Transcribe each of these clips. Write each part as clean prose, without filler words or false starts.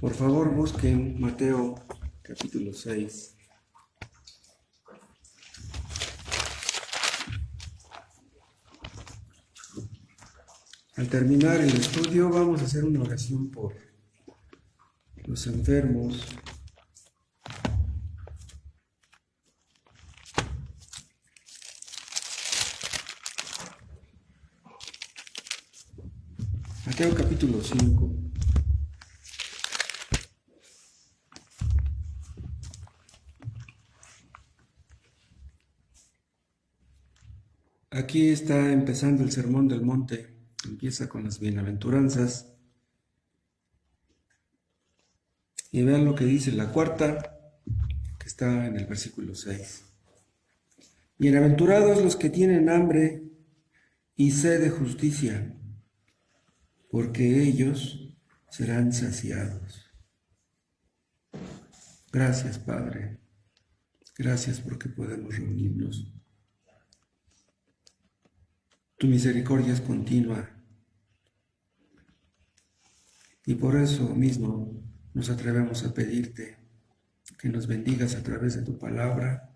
Por favor, busquen Mateo capítulo 6. Al terminar el estudio vamos a hacer una oración por los enfermos. Mateo capítulo 5. Aquí está empezando el Sermón del Monte. Empieza con las bienaventuranzas. Y vean lo que dice la cuarta, que está en el versículo 6. Bienaventurados los que tienen hambre y sed de justicia, porque ellos serán saciados. Gracias, Padre. Gracias porque podemos reunirnos. Tu misericordia es continua. Y por eso mismo nos atrevemos a pedirte que nos bendigas a través de tu palabra,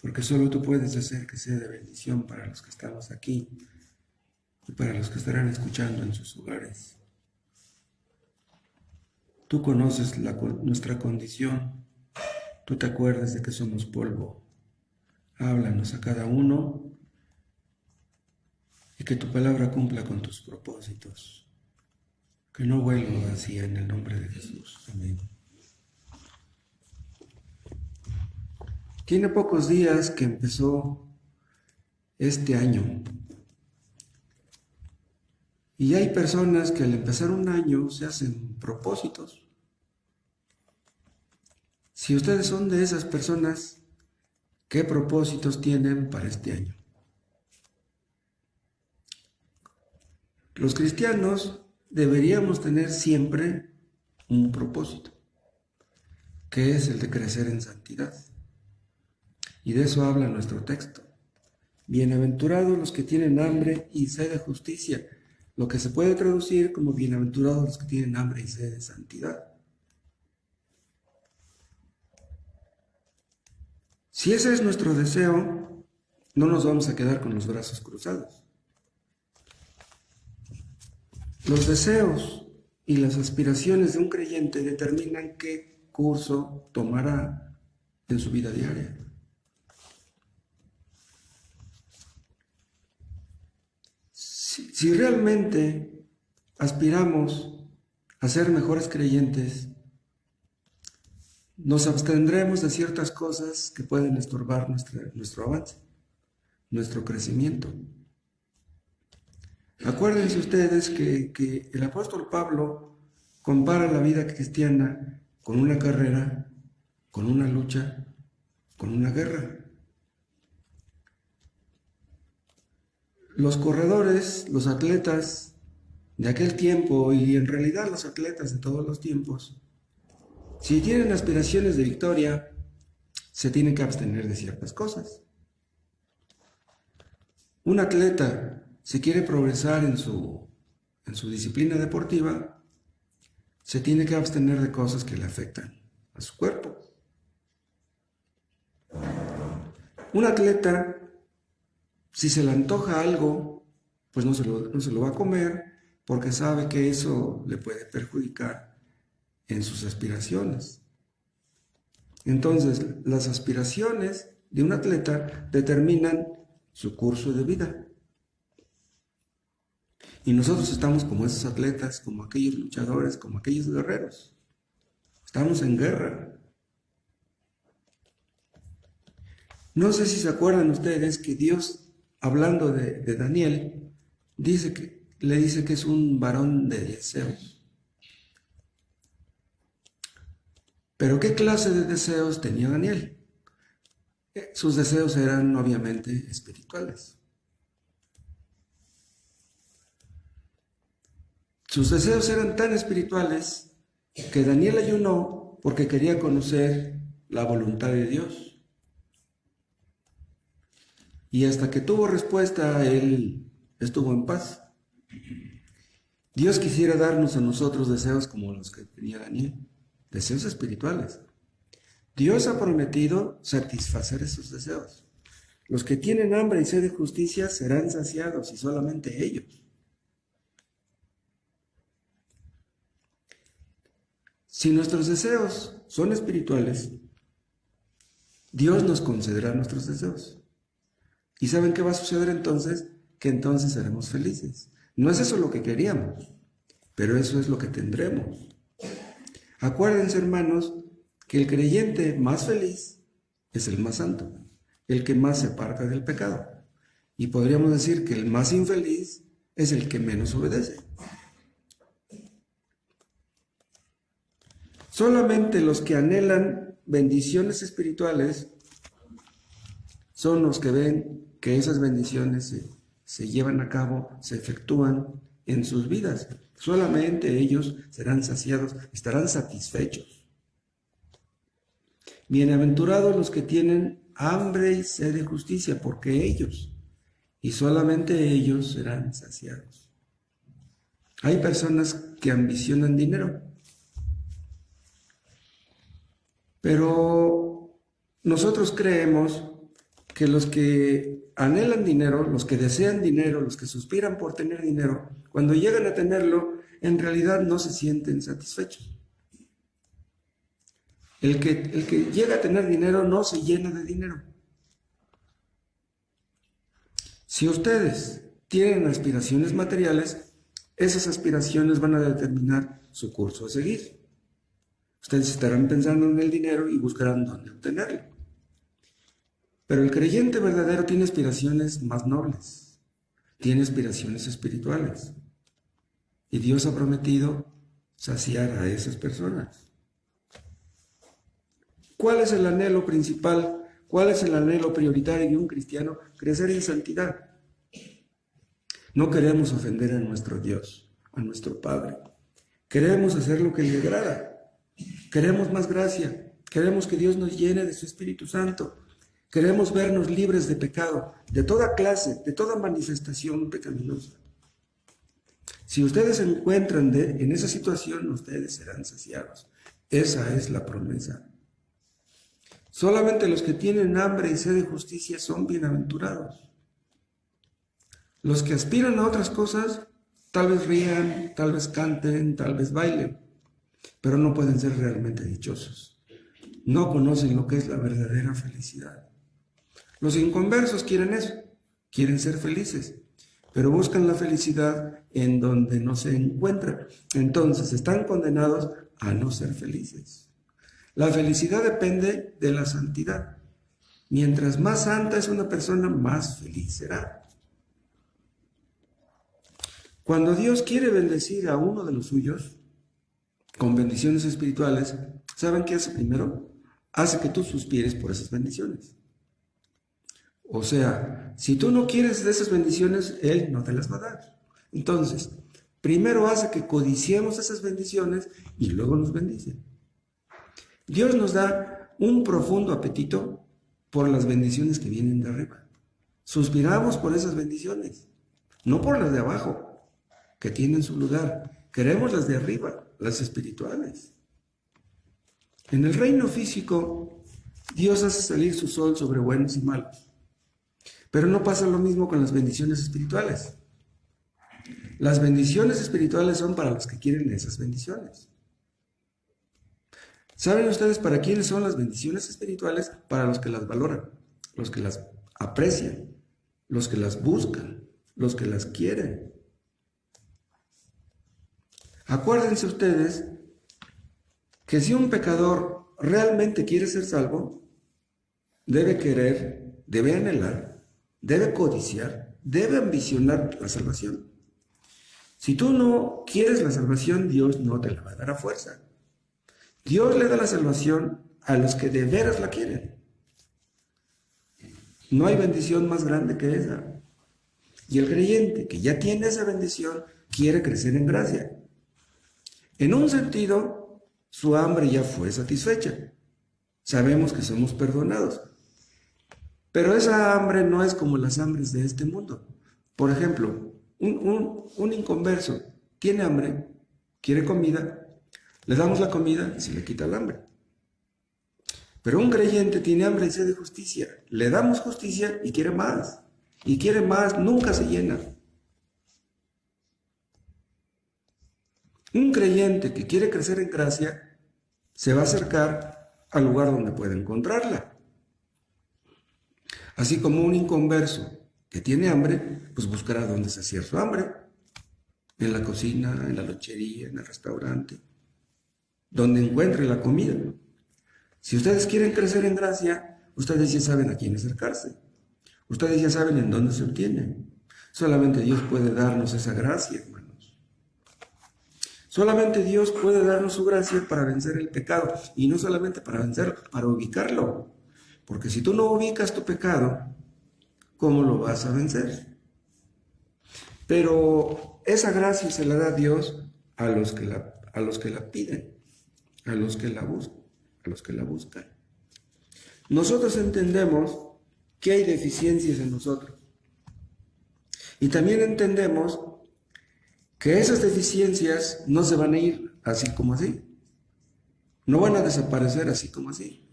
porque solo tú puedes hacer que sea de bendición para los que estamos aquí y para los que estarán escuchando en sus hogares. Tú conoces nuestra condición, tú te acuerdas de que somos polvo. Háblanos a cada uno y que tu palabra cumpla con tus propósitos. Que no vuelva vacía en el nombre de Jesús. Amén. Tiene pocos días que empezó este año. Y hay personas que al empezar un año se hacen propósitos. Si ustedes son de esas personas, ¿qué propósitos tienen para este año? Los cristianos deberíamos tener siempre un propósito, que es el de crecer en santidad. Y de eso habla nuestro texto. Bienaventurados los que tienen hambre y sed de justicia, lo que se puede traducir como bienaventurados los que tienen hambre y sed de santidad. Si ese es nuestro deseo, no nos vamos a quedar con los brazos cruzados. Los deseos y las aspiraciones de un creyente determinan qué curso tomará en su vida diaria. Si realmente aspiramos a ser mejores creyentes, nos abstendremos de ciertas cosas que pueden estorbar nuestro avance, nuestro crecimiento. Acuérdense ustedes que el apóstol Pablo compara la vida cristiana con una carrera, con una lucha, con una guerra. Los corredores, los atletas de aquel tiempo y en realidad los atletas de todos los tiempos, si tienen aspiraciones de victoria, se tienen que abstener de ciertas cosas. Un atleta, si quiere progresar en su disciplina deportiva, se tiene que abstener de cosas que le afectan a su cuerpo. Un atleta, si se le antoja algo, pues no se lo va a comer porque sabe que eso le puede perjudicar en sus aspiraciones. Entonces, las aspiraciones de un atleta determinan su curso de vida. Y nosotros estamos como esos atletas, como aquellos luchadores, como aquellos guerreros. Estamos en guerra. No sé si se acuerdan ustedes que Dios, hablando de Daniel, le dice que es un varón de deseos. Pero ¿qué clase de deseos tenía Daniel? Sus deseos eran obviamente espirituales. Sus deseos eran tan espirituales que Daniel ayunó porque quería conocer la voluntad de Dios. Y hasta que tuvo respuesta, él estuvo en paz. Dios quisiera darnos a nosotros deseos como los que tenía Daniel, deseos espirituales. Dios ha prometido satisfacer esos deseos. Los que tienen hambre y sed de justicia serán saciados, y solamente ellos. Si nuestros deseos son espirituales, Dios nos concederá nuestros deseos. ¿Y saben qué va a suceder entonces? Que entonces seremos felices. No es eso lo que queríamos, pero eso es lo que tendremos. Acuérdense, hermanos, que el creyente más feliz es el más santo, el que más se aparta del pecado. Y podríamos decir que el más infeliz es el que menos obedece. Solamente los que anhelan bendiciones espirituales son los que ven que esas bendiciones se llevan a cabo, se efectúan en sus vidas. Solamente ellos serán saciados, estarán satisfechos. Bienaventurados los que tienen hambre y sed de justicia, porque ellos, y solamente ellos, serán saciados. Hay personas que ambicionan dinero, pero nosotros creemos que los que anhelan dinero, los que desean dinero, los que suspiran por tener dinero, cuando llegan a tenerlo, en realidad no se sienten satisfechos. El que llega a tener dinero no se llena de dinero. Si ustedes tienen aspiraciones materiales, esas aspiraciones van a determinar su curso a seguir. Ustedes estarán pensando en el dinero y buscarán dónde obtenerlo. Pero el creyente verdadero tiene aspiraciones más nobles, tiene aspiraciones espirituales. Y Dios ha prometido saciar a esas personas. ¿Cuál es el anhelo principal? ¿Cuál es el anhelo prioritario de un cristiano? Crecer en santidad. No queremos ofender a nuestro Dios, a nuestro Padre. Queremos hacer lo que le agrada. Queremos más gracia. Queremos que Dios nos llene de su Espíritu Santo. Queremos vernos libres de pecado, de toda clase, de toda manifestación pecaminosa. Si ustedes se encuentran en esa situación, ustedes serán saciados. Esa es la promesa. Solamente los que tienen hambre y sed de justicia son bienaventurados. Los que aspiran a otras cosas, tal vez rían, tal vez canten, tal vez bailen, pero no pueden ser realmente dichosos. No conocen lo que es la verdadera felicidad. Los inconversos quieren eso, quieren ser felices, pero buscan la felicidad en donde no se encuentra. Entonces están condenados a no ser felices. La felicidad depende de la santidad. Mientras más santa es una persona, más feliz será. Cuando Dios quiere bendecir a uno de los suyos con bendiciones espirituales, ¿saben qué hace primero? Hace que tú suspires por esas bendiciones. O sea, si tú no quieres de esas bendiciones, Él no te las va a dar. Entonces, primero hace que codiciemos esas bendiciones y luego nos bendice. Dios nos da un profundo apetito por las bendiciones que vienen de arriba. Suspiramos por esas bendiciones, no por las de abajo, que tienen su lugar. Queremos las de arriba, las espirituales. En el reino físico, Dios hace salir su sol sobre buenos y malos. Pero no pasa lo mismo con las bendiciones espirituales. Las bendiciones espirituales son para los que quieren esas bendiciones. ¿Saben ustedes para quiénes son las bendiciones espirituales? Para los que las valoran, los que las aprecian, los que las buscan, los que las quieren. Acuérdense ustedes que si un pecador realmente quiere ser salvo, debe querer, debe anhelar, debe codiciar, debe ambicionar la salvación. Si tú no quieres la salvación, Dios no te la va a dar a fuerza. Dios le da la salvación a los que de veras la quieren. No hay bendición más grande que esa. Y el creyente que ya tiene esa bendición quiere crecer en gracia. En un sentido, su hambre ya fue satisfecha. Sabemos que somos perdonados. Pero esa hambre no es como las hambres de este mundo. Por ejemplo, un inconverso tiene hambre, quiere comida, le damos la comida y se le quita el hambre. Pero un creyente tiene hambre y sed de justicia, le damos justicia y quiere más, nunca se llena. Un creyente que quiere crecer en gracia se va a acercar al lugar donde puede encontrarla. Así como un inconverso que tiene hambre, pues buscará dónde saciar su hambre. En la cocina, en la lechería, en el restaurante, donde encuentre la comida. Si ustedes quieren crecer en gracia, ustedes ya saben a quién acercarse. Ustedes ya saben en dónde se obtiene. Solamente Dios puede darnos esa gracia, hermanos. Solamente Dios puede darnos su gracia para vencer el pecado. Y no solamente para vencerlo, para ubicarlo. Porque si tú no ubicas tu pecado, ¿cómo lo vas a vencer? Pero esa gracia se la da Dios a los que la piden, a los que la buscan. Nosotros entendemos que hay deficiencias en nosotros. Y también entendemos que esas deficiencias no se van a ir así como así. No van a desaparecer así como así.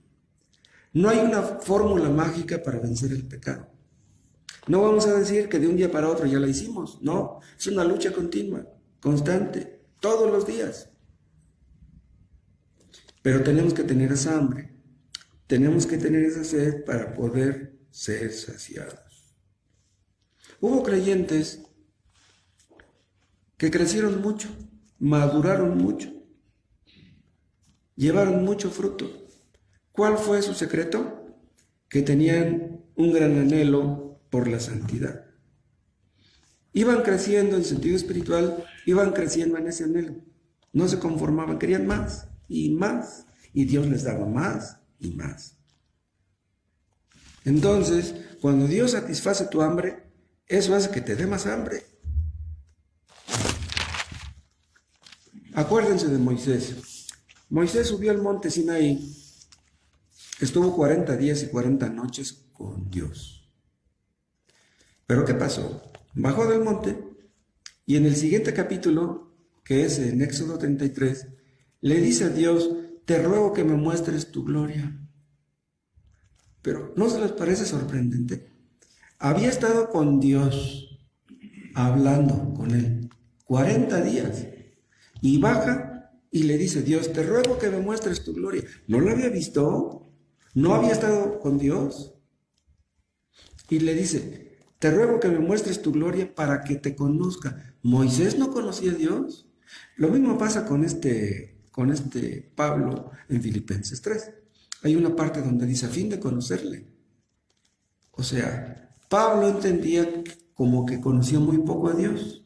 No hay una fórmula mágica para vencer el pecado. No vamos a decir que de un día para otro ya la hicimos. No, es una lucha continua, constante, todos los días. Pero tenemos que tener esa hambre, tenemos que tener esa sed para poder ser saciados. Hubo creyentes que crecieron mucho, maduraron mucho, llevaron mucho fruto. ¿Cuál fue su secreto? Que tenían un gran anhelo por la santidad. Iban creciendo en sentido espiritual, iban creciendo en ese anhelo. No se conformaban, querían más, y Dios les daba más y más. Entonces, cuando Dios satisface tu hambre, eso hace que te dé más hambre. Acuérdense de Moisés. Moisés subió al monte Sinaí, estuvo 40 días y 40 noches con Dios. ¿Pero qué pasó? Bajó del monte y en el siguiente capítulo, que es en Éxodo 33, le dice a Dios, te ruego que me muestres tu gloria. Pero ¿no se les parece sorprendente? Había estado con Dios, hablando con él, 40 días, y baja y le dice, Dios, te ruego que me muestres tu gloria. ¿No lo había visto? ¿No había estado con Dios? Y le dice, te ruego que me muestres tu gloria para que te conozca. ¿Moisés no conocía a Dios? Lo mismo pasa con este Pablo en Filipenses 3. Hay una parte donde dice, a fin de conocerle. O sea, Pablo entendía como que conocía muy poco a Dios.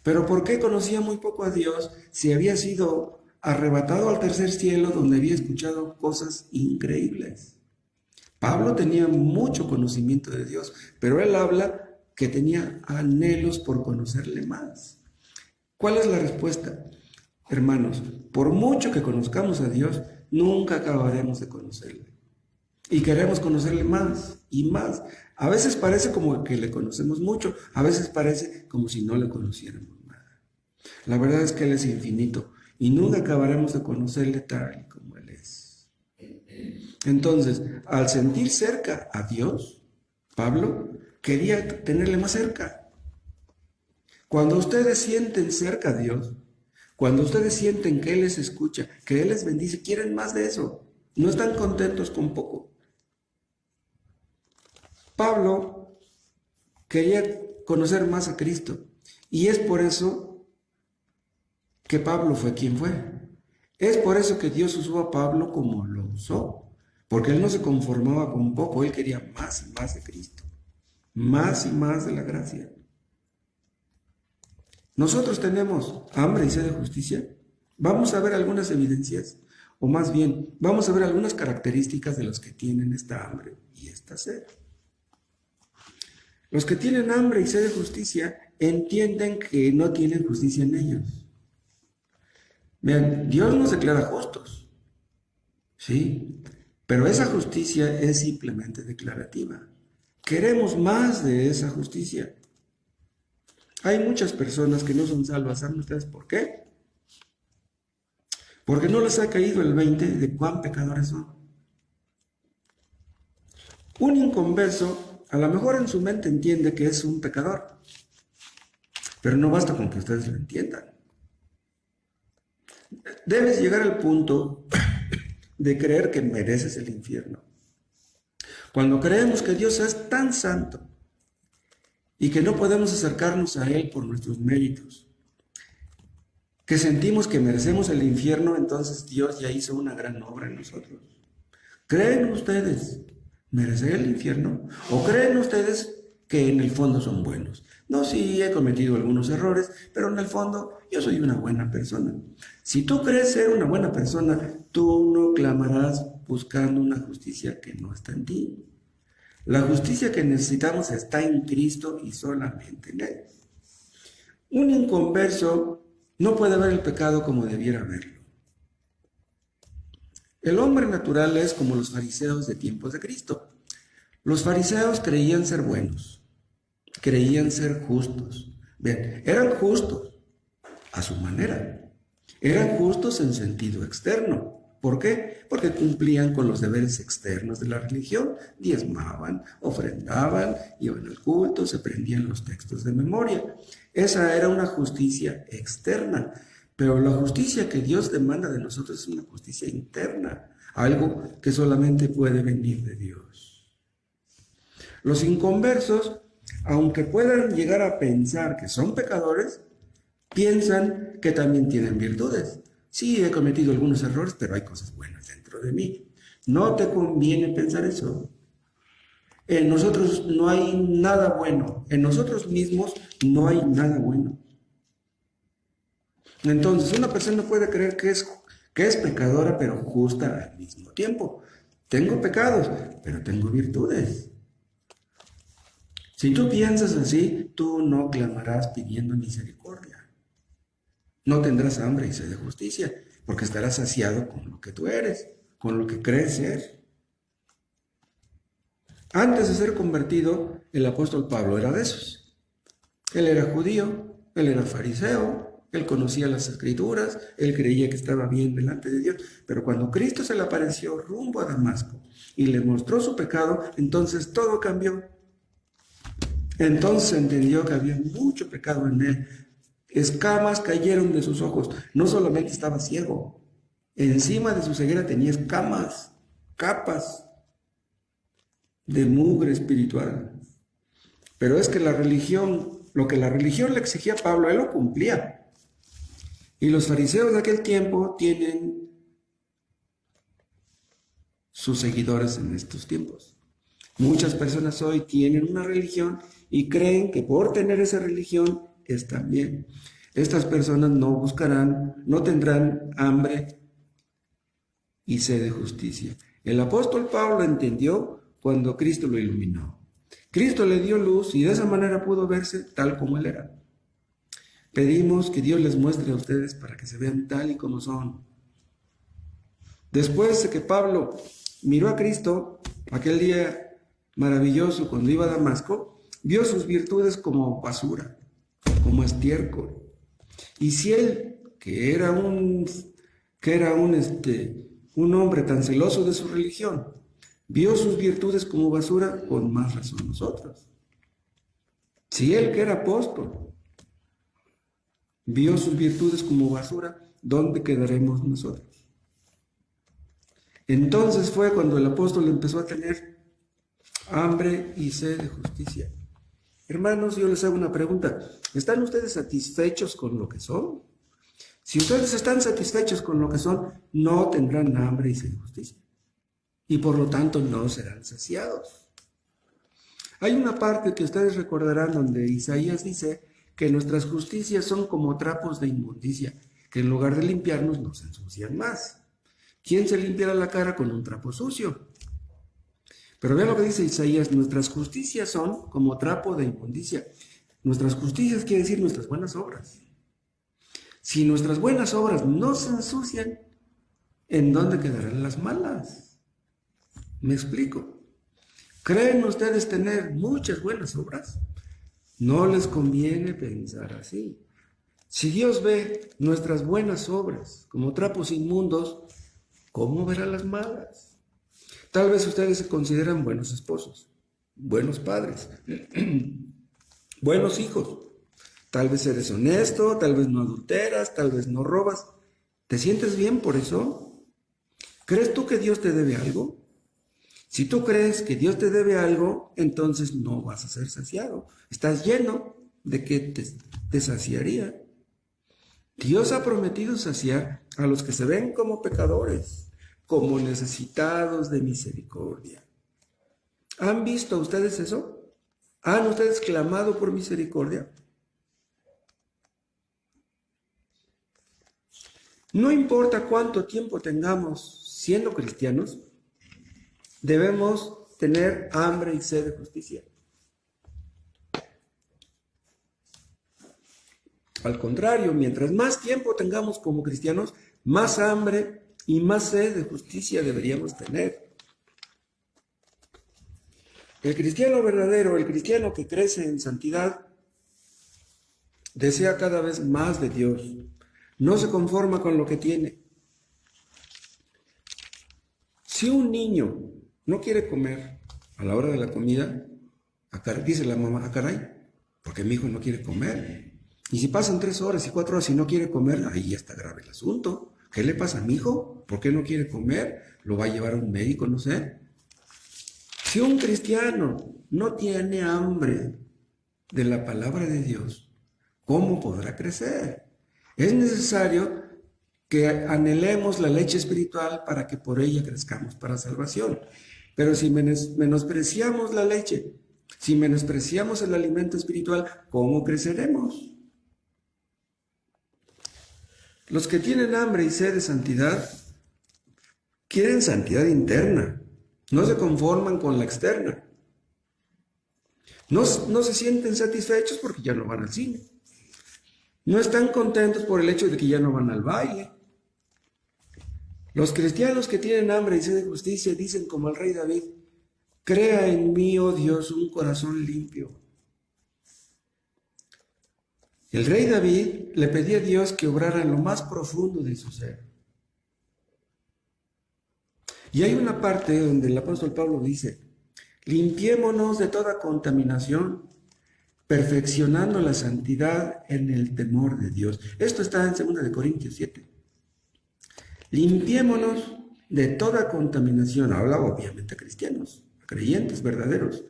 Pero ¿por qué conocía muy poco a Dios si había sido arrebatado al tercer cielo donde había escuchado cosas increíbles? Pablo tenía mucho conocimiento de Dios, pero él habla que tenía anhelos por conocerle más. ¿Cuál es la respuesta? Hermanos, por mucho que conozcamos a Dios, nunca acabaremos de conocerle. Y queremos conocerle más y más. A veces parece como que le conocemos mucho, a veces parece como si no le conociéramos nada. La verdad es que Él es infinito y nunca acabaremos de conocerle tal y como Él es. Entonces, al sentir cerca a Dios, Pablo quería tenerle más cerca. Cuando ustedes sienten cerca a Dios, cuando ustedes sienten que Él les escucha, que Él les bendice, quieren más de eso. No están contentos con poco. Pablo quería conocer más a Cristo. Y es por eso que Pablo fue quien fue. Es por eso que Dios usó a Pablo como lo usó. Porque él no se conformaba con poco, él quería más y más de Cristo. Más y más de la gracia. Nosotros tenemos hambre y sed de justicia. Vamos a ver algunas evidencias, o más bien, vamos a ver algunas características de los que tienen esta hambre y esta sed. Los que tienen hambre y sed de justicia entienden que no tienen justicia en ellos. Vean, Dios nos declara justos, ¿sí? Pero esa justicia es simplemente declarativa. Queremos más de esa justicia. Hay muchas personas que no son salvas. ¿Saben ustedes por qué? Porque no les ha caído el 20 de cuán pecadores son. Un inconverso, a lo mejor en su mente entiende que es un pecador, pero no basta con que ustedes lo entiendan. Debes llegar al punto de creer que mereces el infierno. Cuando creemos que Dios es tan santo y que no podemos acercarnos a Él por nuestros méritos, que sentimos que merecemos el infierno, entonces Dios ya hizo una gran obra en nosotros. ¿Creen ustedes merecer el infierno? ¿O creen ustedes que en el fondo son buenos? No, sí, he cometido algunos errores, pero en el fondo yo soy una buena persona. Si tú crees ser una buena persona, tú no clamarás buscando una justicia que no está en ti. La justicia que necesitamos está en Cristo y solamente en Él. Un inconverso no puede ver el pecado como debiera verlo. El hombre natural es como los fariseos de tiempos de Cristo. Los fariseos creían ser buenos, creían ser justos. Bien, eran justos a su manera. Eran justos en sentido externo. ¿Por qué? Porque cumplían con los deberes externos de la religión, diezmaban, ofrendaban, iban al culto, se aprendían los textos de memoria. Esa era una justicia externa, pero la justicia que Dios demanda de nosotros es una justicia interna, algo que solamente puede venir de Dios. Los inconversos, aunque puedan llegar a pensar que son pecadores, piensan que también tienen virtudes. Sí, he cometido algunos errores, pero hay cosas buenas dentro de mí. No te conviene pensar eso. En nosotros no hay nada bueno. En nosotros mismos no hay nada bueno. Entonces, una persona puede creer que es pecadora, pero justa al mismo tiempo. Tengo pecados, pero tengo virtudes. Si tú piensas así, tú no clamarás pidiendo misericordia. No tendrás hambre y sed de justicia, porque estarás saciado con lo que tú eres, con lo que crees ser. Antes de ser convertido, el apóstol Pablo era de esos. Él era judío, él era fariseo, él conocía las escrituras, él creía que estaba bien delante de Dios, pero cuando Cristo se le apareció rumbo a Damasco y le mostró su pecado, entonces todo cambió. Entonces entendió que había mucho pecado en él. Escamas cayeron de sus ojos. No solamente estaba ciego, encima de su ceguera tenía escamas, capas de mugre espiritual. Pero es que la religión, lo que la religión le exigía a Pablo, él lo cumplía. Y los fariseos de aquel tiempo tienen sus seguidores en estos tiempos. Muchas personas hoy tienen una religión y creen que por tener esa religión están bien. Estas personas no tendrán hambre y sed de justicia. El apóstol Pablo entendió cuando Cristo lo iluminó. Cristo le dio luz y de esa manera pudo verse tal como él era. Pedimos que Dios les muestre a ustedes para que se vean tal y como son. Después de que Pablo miró a Cristo, aquel día maravilloso cuando iba a Damasco, vio sus virtudes como basura, como estiércol. Y si él, que era un hombre tan celoso de su religión, vio sus virtudes como basura, con más razón nosotros. Si él, que era apóstol, vio sus virtudes como basura, ¿dónde quedaremos nosotros? Entonces fue cuando el apóstol empezó a tener hambre y sed de justicia. Hermanos, yo les hago una pregunta. ¿Están ustedes satisfechos con lo que son? Si ustedes están satisfechos con lo que son, no tendrán hambre y sed de justicia. Y por lo tanto no serán saciados. Hay una parte que ustedes recordarán donde Isaías dice que nuestras justicias son como trapos de inmundicia, que en lugar de limpiarnos nos ensucian más. ¿Quién se limpiará la cara con un trapo sucio? Pero vean lo que dice Isaías, nuestras justicias son como trapo de inmundicia. Nuestras justicias quiere decir nuestras buenas obras. Si nuestras buenas obras no se ensucian, ¿en dónde quedarán las malas? ¿Me explico? ¿Creen ustedes tener muchas buenas obras? No les conviene pensar así. Si Dios ve nuestras buenas obras como trapos inmundos, ¿cómo verá las malas? Tal vez ustedes se consideran buenos esposos, buenos padres, buenos hijos. Tal vez eres honesto, tal vez no adulteras, tal vez no robas. ¿Te sientes bien por eso? ¿Crees tú que Dios te debe algo? Si tú crees que Dios te debe algo, entonces no vas a ser saciado. Estás lleno de que te saciaría. Dios ha prometido saciar a los que se ven como pecadores, como necesitados de misericordia. ¿Han visto ustedes eso? ¿Han ustedes clamado por misericordia? No importa cuánto tiempo tengamos siendo cristianos, debemos tener hambre y sed de justicia. Al contrario, mientras más tiempo tengamos como cristianos, más hambre y más sed de justicia deberíamos tener. El cristiano verdadero, el cristiano que crece en santidad, desea cada vez más de Dios. No se conforma con lo que tiene. Si un niño no quiere comer a la hora de la comida, dice la mamá, caray, porque mi hijo no quiere comer. Y si pasan 3 horas y 4 horas y no quiere comer, ahí ya está grave el asunto. ¿Qué le pasa a mi hijo? ¿Por qué no quiere comer? ¿Lo va a llevar a un médico? No sé. Si un cristiano no tiene hambre de la palabra de Dios, ¿cómo podrá crecer? Es necesario que anhelemos la leche espiritual para que por ella crezcamos para salvación. Pero si menospreciamos la leche, si menospreciamos el alimento espiritual, ¿cómo creceremos? Los que tienen hambre y sed de santidad quieren santidad interna, no se conforman con la externa. No se sienten satisfechos porque ya no van al cine. No están contentos por el hecho de que ya no van al baile. Los cristianos que tienen hambre y sed de justicia dicen como el rey David, crea en mí, oh Dios, un corazón limpio. El rey David le pedía a Dios que obrara en lo más profundo de su ser. Y hay una parte donde el apóstol Pablo dice, limpiémonos de toda contaminación, perfeccionando la santidad en el temor de Dios. Esto está en 2 Corintios 7. Limpiémonos de toda contaminación. Habla obviamente a cristianos, a creyentes verdaderos.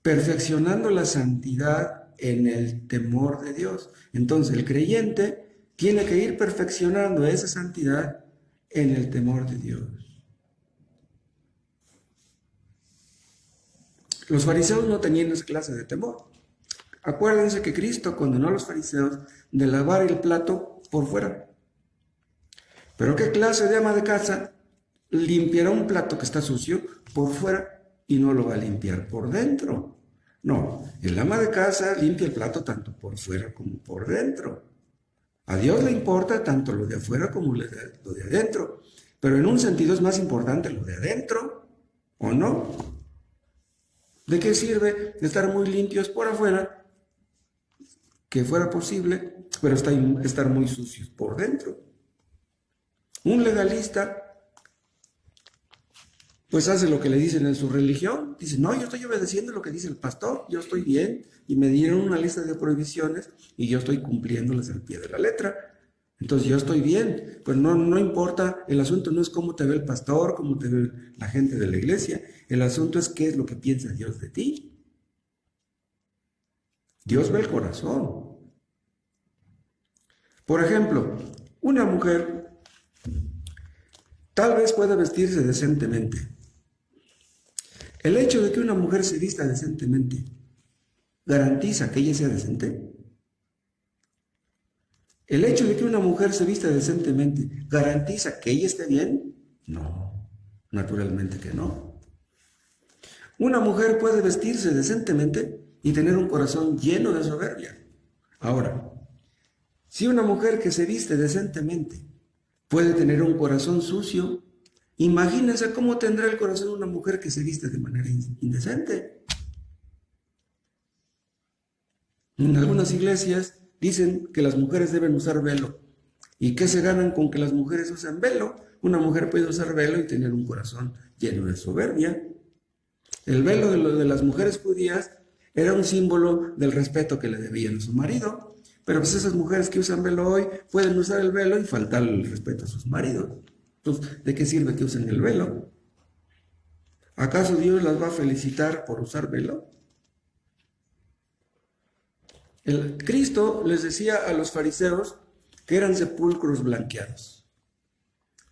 Perfeccionando la santidad en el temor de Dios. Entonces el creyente tiene que ir perfeccionando esa santidad en el temor de Dios. Los fariseos no tenían esa clase de temor. Acuérdense que Cristo condenó a los fariseos de lavar el plato por fuera. Pero ¿qué clase de ama de casa limpiará un plato que está sucio por fuera y no lo va a limpiar por dentro? No, el ama de casa limpia el plato tanto por fuera como por dentro. A Dios le importa tanto lo de afuera como lo de adentro. Pero en un sentido es más importante lo de adentro, ¿o no? ¿De qué sirve estar muy limpios por afuera, que fuera posible, pero estar muy sucios por dentro? Un legalista, pues hace lo que le dicen en su religión. Dice, no, yo estoy obedeciendo lo que dice el pastor, yo estoy bien, y me dieron una lista de prohibiciones y yo estoy cumpliéndolas al pie de la letra. Entonces yo estoy bien, pues no importa, el asunto no es cómo te ve el pastor, cómo te ve la gente de la iglesia, el asunto es qué es lo que piensa Dios de ti. Dios ve el corazón. Por ejemplo, una mujer tal vez pueda vestirse decentemente. El hecho de que una mujer se vista decentemente, ¿garantiza que ella sea decente? ¿El hecho de que una mujer se vista decentemente garantiza que ella esté bien? No, naturalmente que no. Una mujer puede vestirse decentemente y tener un corazón lleno de soberbia. Ahora, si una mujer que se viste decentemente puede tener un corazón sucio, imagínense cómo tendrá el corazón una mujer que se viste de manera indecente. En algunas iglesias dicen que las mujeres deben usar velo. ¿Y qué se ganan con que las mujeres usen velo? Una mujer puede usar velo y tener un corazón lleno de soberbia. El velo de las mujeres judías era un símbolo del respeto que le debían a su marido. Pero pues esas mujeres que usan velo hoy pueden usar el velo y faltarle el respeto a sus maridos. Entonces, ¿de qué sirve que usen el velo? ¿Acaso Dios las va a felicitar por usar velo? El Cristo les decía a los fariseos que eran sepulcros blanqueados.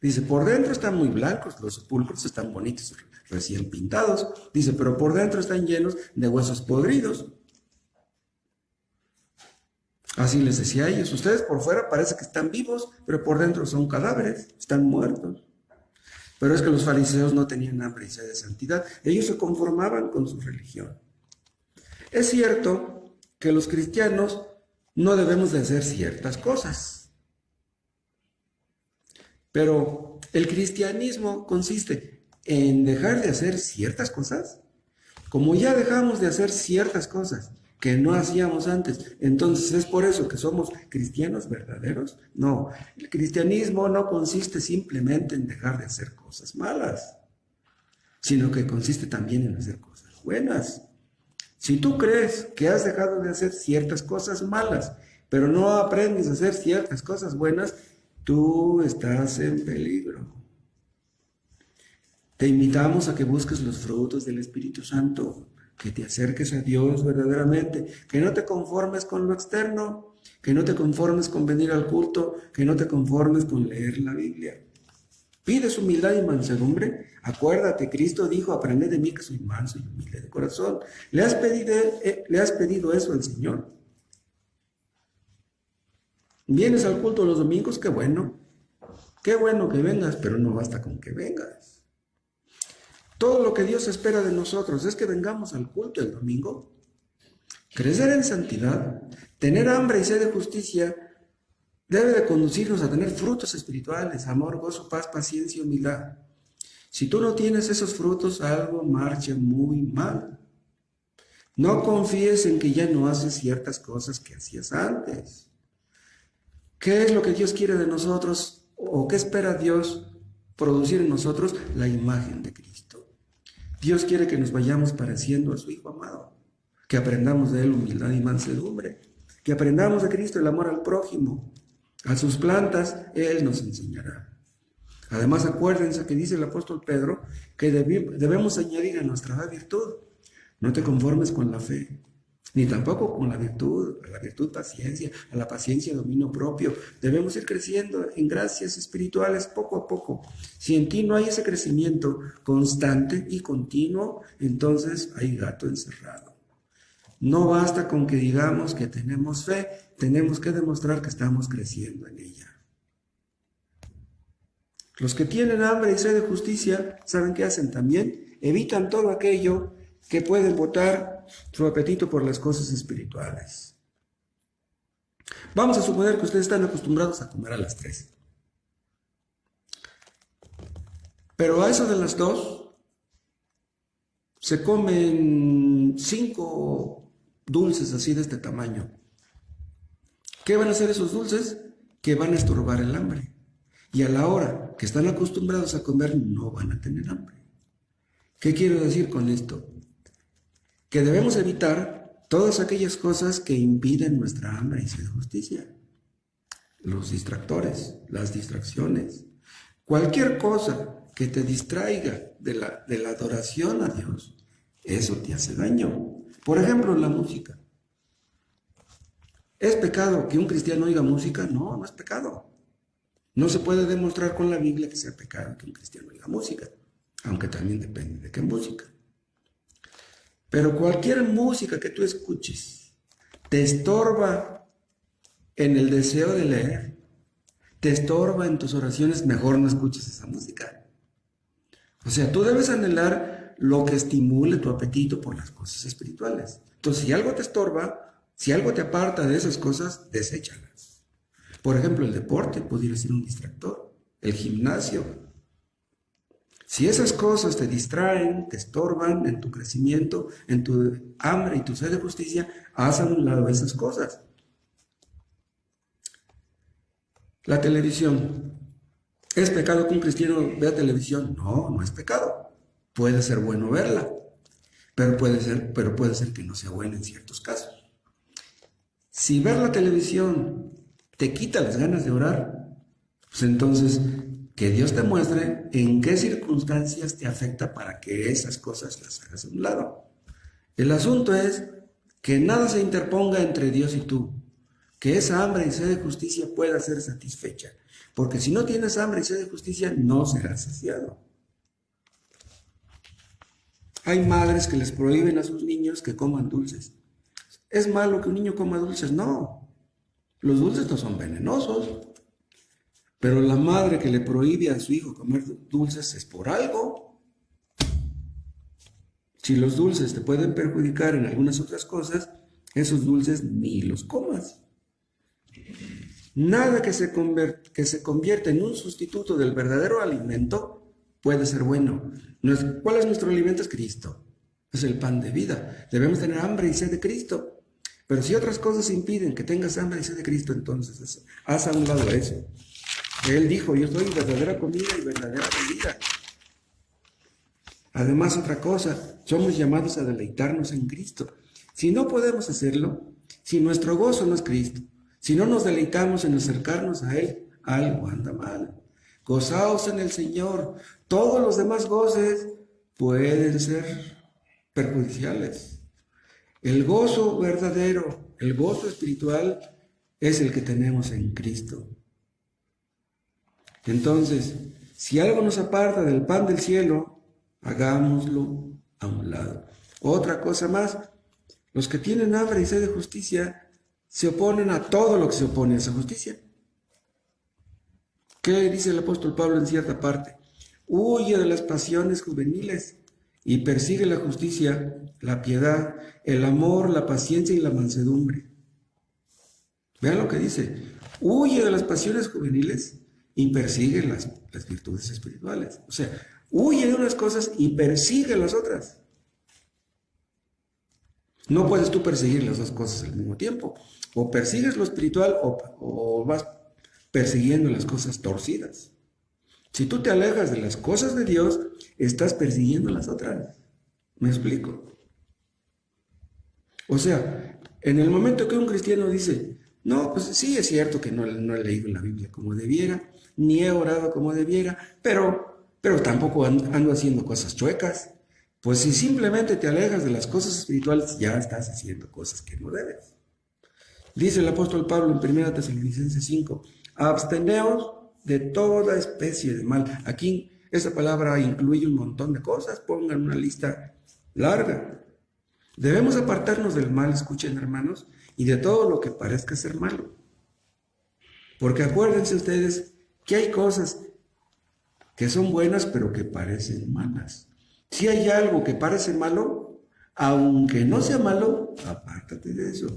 Dice, por dentro están muy blancos, los sepulcros están bonitos, recién pintados. Dice, pero por dentro están llenos de huesos podridos. Así les decía a ellos, ustedes por fuera parece que están vivos, pero por dentro son cadáveres, están muertos. Pero es que los fariseos no tenían hambre y sed de santidad, ellos se conformaban con su religión. Es cierto que los cristianos no debemos de hacer ciertas cosas, pero el cristianismo consiste en dejar de hacer ciertas cosas. Como ya dejamos de hacer ciertas cosas que no hacíamos antes, entonces es por eso que somos cristianos verdaderos. No, el cristianismo no consiste simplemente en dejar de hacer cosas malas, sino que consiste también en hacer cosas buenas. Si tú crees que has dejado de hacer ciertas cosas malas, pero no aprendes a hacer ciertas cosas buenas, tú estás en peligro. Te invitamos a que busques los frutos del Espíritu Santo, que te acerques a Dios verdaderamente, que no te conformes con lo externo, que no te conformes con venir al culto, que no te conformes con leer la Biblia. Pides humildad y mansedumbre. Acuérdate, Cristo dijo, aprended de mí que soy manso y humilde de corazón. ¿Le has pedido eso al Señor? ¿Vienes al culto los domingos? Qué bueno que vengas, pero no basta con que vengas. Todo lo que Dios espera de nosotros es que vengamos al culto el domingo, crecer en santidad, tener hambre y sed de justicia, debe de conducirnos a tener frutos espirituales, amor, gozo, paz, paciencia y humildad. Si tú no tienes esos frutos, algo marcha muy mal. No confíes en que ya no haces ciertas cosas que hacías antes. ¿Qué es lo que Dios quiere de nosotros o qué espera Dios producir en nosotros? La imagen de Cristo. Dios quiere que nos vayamos pareciendo a su Hijo amado, que aprendamos de Él humildad y mansedumbre, que aprendamos de Cristo el amor al prójimo. A sus plantas Él nos enseñará. Además, acuérdense que dice el apóstol Pedro que debemos añadir a nuestra fe virtud. No te conformes con la fe, ni tampoco con la virtud, a la virtud paciencia, a la paciencia dominio propio. Debemos ir creciendo en gracias espirituales poco a poco. Si en ti no hay ese crecimiento constante y continuo, entonces hay gato encerrado. No basta con que digamos que tenemos fe, tenemos que demostrar que estamos creciendo en ella. Los que tienen hambre y sed de justicia, ¿saben qué hacen también? Evitan todo aquello que puede botar su apetito por las cosas espirituales. Vamos a suponer que ustedes están acostumbrados a comer a las 3. Pero a eso de las 2 se comen 5 dulces así de este tamaño. ¿Qué van a hacer esos dulces? Que van a estorbar el hambre. Y a la hora que están acostumbrados a comer no van a tener hambre. ¿Qué quiero decir con esto? Que debemos evitar todas aquellas cosas que impiden nuestra hambre y sed de justicia. Los distractores, las distracciones, cualquier cosa que te distraiga de la adoración a Dios, eso te hace daño. Por ejemplo, la música. ¿Es pecado que un cristiano oiga música? No, no es pecado. No se puede demostrar con la Biblia que sea pecado que un cristiano oiga música, aunque también depende de qué música. Pero cualquier música que tú escuches te estorba en el deseo de leer, te estorba en tus oraciones, mejor no escuches esa música. O sea, tú debes anhelar lo que estimule tu apetito por las cosas espirituales. Entonces, si algo te estorba, si algo te aparta de esas cosas, deséchalas. Por ejemplo, el deporte pudiera ser un distractor, el gimnasio. Si esas cosas te distraen, te estorban en tu crecimiento, en tu hambre y tu sed de justicia, haz a un lado esas cosas. La televisión. ¿Es pecado que un cristiano vea televisión? No, no es pecado. Puede ser bueno verla, pero puede ser que no sea buena en ciertos casos. Si ver la televisión te quita las ganas de orar, pues entonces que Dios te muestre en qué circunstancias te afecta para que esas cosas las hagas a un lado. El asunto es que nada se interponga entre Dios y tú, que esa hambre y sed de justicia pueda ser satisfecha, porque si no tienes hambre y sed de justicia, no serás saciado. Hay madres que les prohíben a sus niños que coman dulces. ¿Es malo que un niño coma dulces? No, los dulces no son venenosos, pero la madre que le prohíbe a su hijo comer dulces es por algo. Si los dulces te pueden perjudicar en algunas otras cosas, esos dulces ni los comas. Nada que se convierta en un sustituto del verdadero alimento puede ser bueno. ¿Cuál es nuestro alimento? Es Cristo. Es el pan de vida. Debemos tener hambre y sed de Cristo. Pero si otras cosas impiden que tengas hambre y sed de Cristo, entonces haz a un lado eso. Él dijo, yo soy verdadera comida y verdadera bebida. Además, otra cosa, somos llamados a deleitarnos en Cristo. Si no podemos hacerlo, si nuestro gozo no es Cristo, si no nos deleitamos en acercarnos a Él, algo anda mal. Gozaos en el Señor. Todos los demás goces pueden ser perjudiciales. El gozo verdadero, el gozo espiritual, es el que tenemos en Cristo. Entonces, si algo nos aparta del pan del cielo, hagámoslo a un lado. Otra cosa más, los que tienen hambre y sed de justicia se oponen a todo lo que se opone a esa justicia. ¿Qué dice el apóstol Pablo en cierta parte? Huye de las pasiones juveniles y persigue la justicia, la piedad, el amor, la paciencia y la mansedumbre. Vean lo que dice. Huye de las pasiones juveniles y persigue las virtudes espirituales. O sea, huye de unas cosas y persigue las otras. No puedes tú perseguir las dos cosas al mismo tiempo. O persigues lo espiritual o vas persiguiendo las cosas torcidas. Si tú te alejas de las cosas de Dios, estás persiguiendo las otras. ¿Me explico? O sea, en el momento que un cristiano dice, no, pues sí es cierto que no he leído la Biblia como debiera, ni he orado como debiera, pero tampoco ando haciendo cosas chuecas. Pues si simplemente te alejas de las cosas espirituales, ya estás haciendo cosas que no debes. Dice el apóstol Pablo en 1 Tesalonicenses 5, absteneos de toda especie de mal. Aquí esa palabra incluye un montón de cosas, pongan una lista larga. Debemos apartarnos del mal, escuchen hermanos, y de todo lo que parezca ser malo. Porque acuérdense ustedes que hay cosas que son buenas pero que parecen malas. Si hay algo que parece malo, aunque no sea malo, apártate de eso.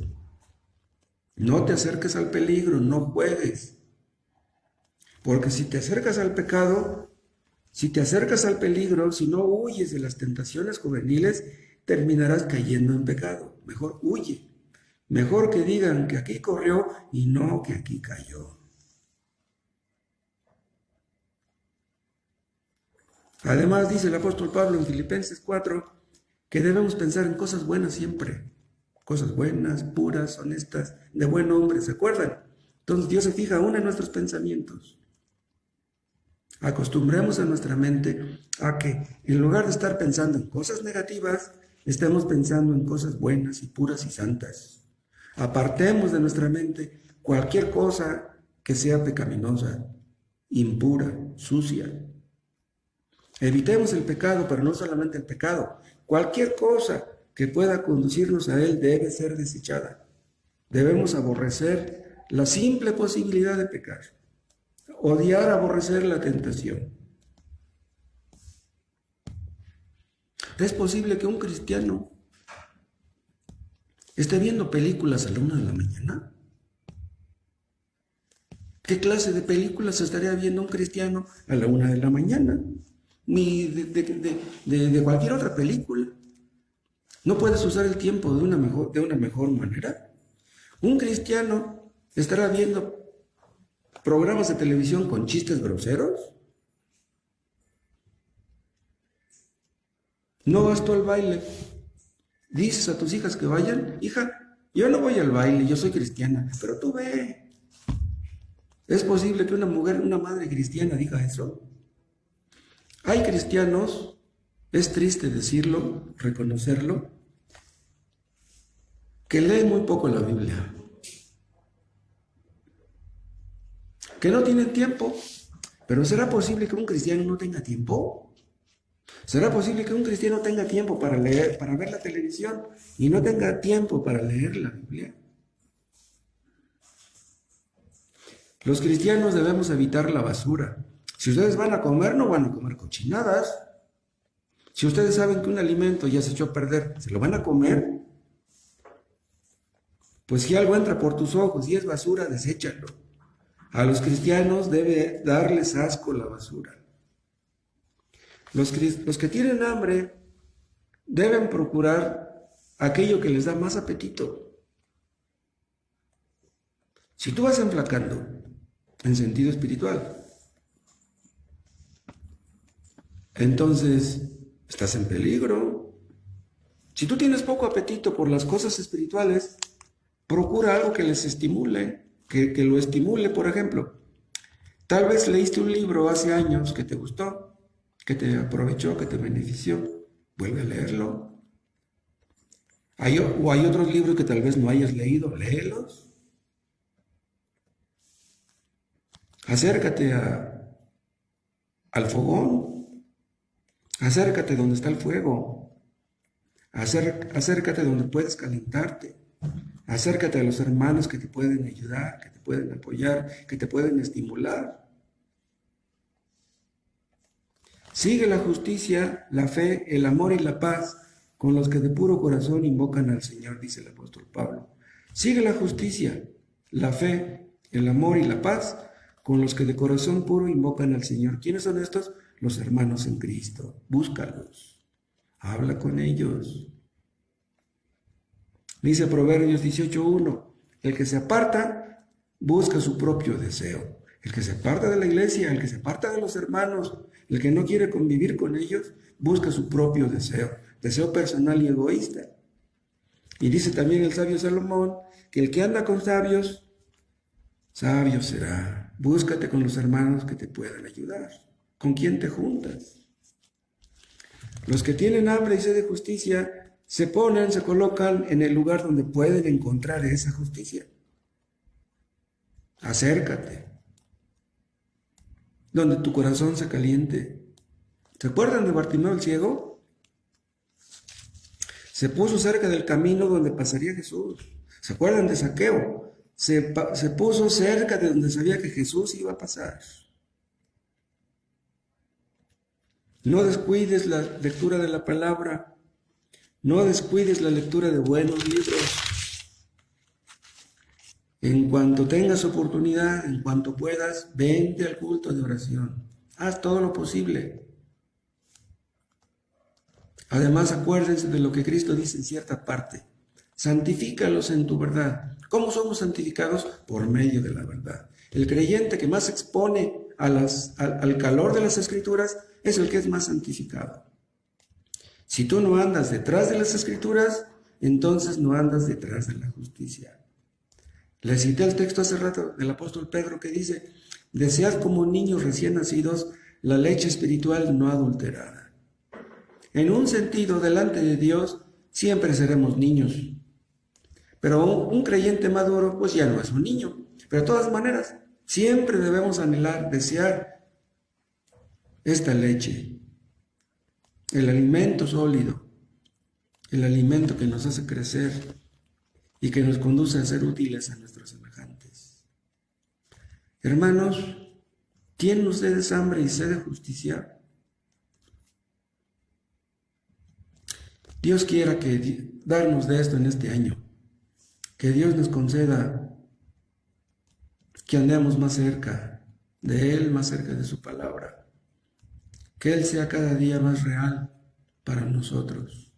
No te acerques al peligro, no juegues. Porque si te acercas al pecado, si te acercas al peligro, si no huyes de las tentaciones juveniles, terminarás cayendo en pecado. Mejor huye. Mejor que digan que aquí corrió y no que aquí cayó. Además, dice el apóstol Pablo en Filipenses 4, que debemos pensar en cosas buenas siempre. Cosas buenas, puras, honestas, de buen hombre, ¿se acuerdan? Entonces Dios se fija aún en nuestros pensamientos. Acostumbremos a nuestra mente a que en lugar de estar pensando en cosas negativas, estemos pensando en cosas buenas y puras y santas. Apartemos de nuestra mente cualquier cosa que sea pecaminosa, impura, sucia. Evitemos el pecado, pero no solamente el pecado. Cualquier cosa que pueda conducirnos a él debe ser desechada. Debemos aborrecer la simple posibilidad de pecar. Odiar, aborrecer la tentación. ¿Es posible que un cristiano esté viendo películas a la 1 de la mañana? ¿Qué clase de películas estaría viendo un cristiano a la 1 de la mañana? Ni de cualquier otra película. ¿No puedes usar el tiempo de una mejor manera? Un cristiano estará viendo programas de televisión con chistes groseros. No vas tú al baile. Dices a tus hijas que vayan. Hija, yo no voy al baile, yo soy cristiana, pero tú ve. ¿Es posible que una mujer, una madre cristiana diga eso? Hay cristianos, es triste decirlo, reconocerlo, que leen muy poco la Biblia, que no tienen tiempo. Pero ¿será posible que un cristiano no tenga tiempo? ¿Será posible que un cristiano tenga tiempo para leer, para ver la televisión y no tenga tiempo para leer la Biblia? Los cristianos debemos evitar la basura. Si ustedes van a comer, no van a comer cochinadas. Si ustedes saben que un alimento ya se echó a perder, ¿se lo van a comer? Pues si algo entra por tus ojos y es basura, deséchalo. A los cristianos debe darles asco la basura. Los que tienen hambre deben procurar aquello que les da más apetito. Si tú vas enflacando en sentido espiritual, entonces estás en peligro. Si tú tienes poco apetito por las cosas espirituales, procura algo que les estimule, que lo estimule. Por ejemplo, tal vez leíste un libro hace años que te gustó, que te aprovechó, que te benefició. Vuelve a leerlo. Hay otros libros que tal vez no hayas leído, léelos. Acércate al fogón. Acércate donde está el fuego. Acércate donde puedes calentarte. Acércate a los hermanos que te pueden ayudar, que te pueden apoyar, que te pueden estimular. Sigue la justicia, la fe, el amor y la paz con los que de puro corazón invocan al Señor, dice el apóstol Pablo. Sigue la justicia, la fe, el amor y la paz con los que de corazón puro invocan al Señor. ¿Quiénes son estos? Los hermanos en Cristo. Búscalos, habla con ellos. Dice Proverbios 18:1, el que se aparta busca su propio deseo. El que se aparta de la iglesia, el que se aparta de los hermanos, el que no quiere convivir con ellos, busca su propio deseo personal y egoísta. Y dice también el sabio Salomón que el que anda con sabios, sabio será. Búscate con los hermanos que te puedan ayudar. ¿Con quién te juntas? Los que tienen hambre y sed de justicia se colocan en el lugar donde pueden encontrar esa justicia. Acércate, donde tu corazón se caliente. ¿Se acuerdan de Bartimeo el ciego? Se puso cerca del camino donde pasaría Jesús. ¿Se acuerdan de Zaqueo? Se puso cerca de donde sabía que Jesús iba a pasar. No descuides la lectura de la palabra. No descuides la lectura de buenos libros. En cuanto tengas oportunidad, en cuanto puedas, vente al culto de oración. Haz todo lo posible. Además, acuérdense de lo que Cristo dice en cierta parte. Santifícalos en tu verdad. ¿Cómo somos santificados? Por medio de la verdad. El creyente que más se expone al calor de las Escrituras es el que es más santificado. Si tú no andas detrás de las Escrituras, entonces no andas detrás de la justicia. Les cité el texto hace rato del apóstol Pedro que dice: desead como niños recién nacidos la leche espiritual no adulterada. En un sentido, delante de Dios, siempre seremos niños. Pero un creyente maduro, pues ya no es un niño. Pero de todas maneras, siempre debemos anhelar, desear esta leche, el alimento sólido, el alimento que nos hace crecer y que nos conduce a ser útiles a nuestros semejantes. Hermanos, ¿tienen ustedes hambre y sed de justicia? Dios quiera darnos de esto en este año. Que Dios nos conceda que andemos más cerca de Él, más cerca de su palabra. Que Él sea cada día más real para nosotros.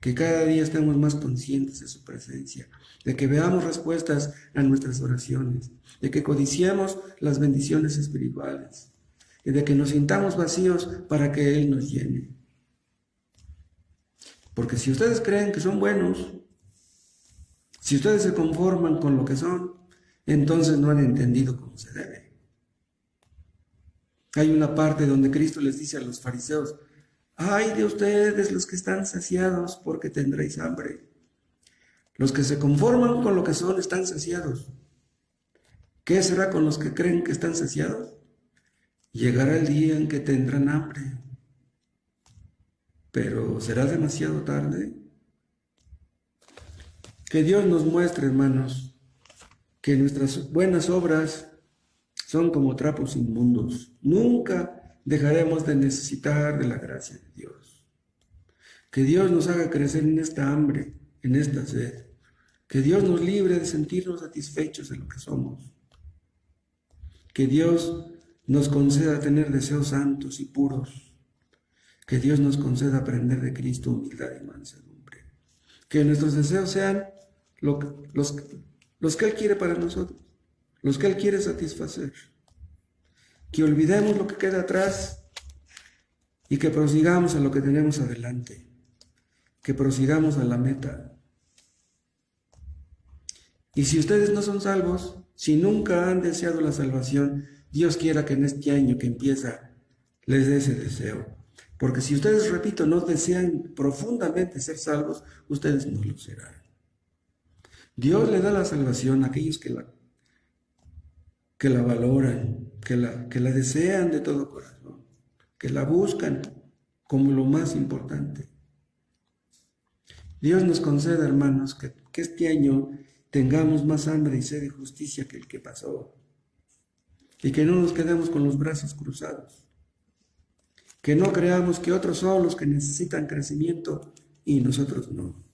que cada día estemos más conscientes de su presencia, de que veamos respuestas a nuestras oraciones, de que codiciemos las bendiciones espirituales y de que nos sintamos vacíos para que Él nos llene. Porque si ustedes creen que son buenos, si ustedes se conforman con lo que son, entonces no han entendido cómo se debe. Hay una parte donde Cristo les dice a los fariseos: ay de ustedes los que están saciados, porque tendréis hambre. Los que se conforman con lo que son están saciados. ¿Qué será con los que creen que están saciados? Llegará el día en que tendrán hambre. Pero ¿será demasiado tarde? Que Dios nos muestre, hermanos, que nuestras buenas obras son como trapos inmundos. Nunca dejaremos de necesitar de la gracia de Dios. Que Dios nos haga crecer en esta hambre, en esta sed. Que Dios nos libre de sentirnos satisfechos de lo que somos. Que Dios nos conceda tener deseos santos y puros. Que Dios nos conceda aprender de Cristo humildad y mansedumbre. Que nuestros deseos sean los que Él quiere para nosotros, los que Él quiere satisfacer. Que olvidemos lo que queda atrás y que prosigamos a lo que tenemos adelante. Que prosigamos a la meta. Y si ustedes no son salvos, si nunca han deseado la salvación, Dios quiera que en este año que empieza les dé ese deseo. Porque si ustedes, repito, no desean profundamente ser salvos, ustedes no lo serán. Dios le da la salvación a aquellos que la valoran, que la desean de todo corazón, que la buscan como lo más importante. Dios nos conceda, hermanos, que este año tengamos más hambre y sed de justicia que el que pasó. Y que no nos quedemos con los brazos cruzados. Que no creamos que otros son los que necesitan crecimiento y nosotros no.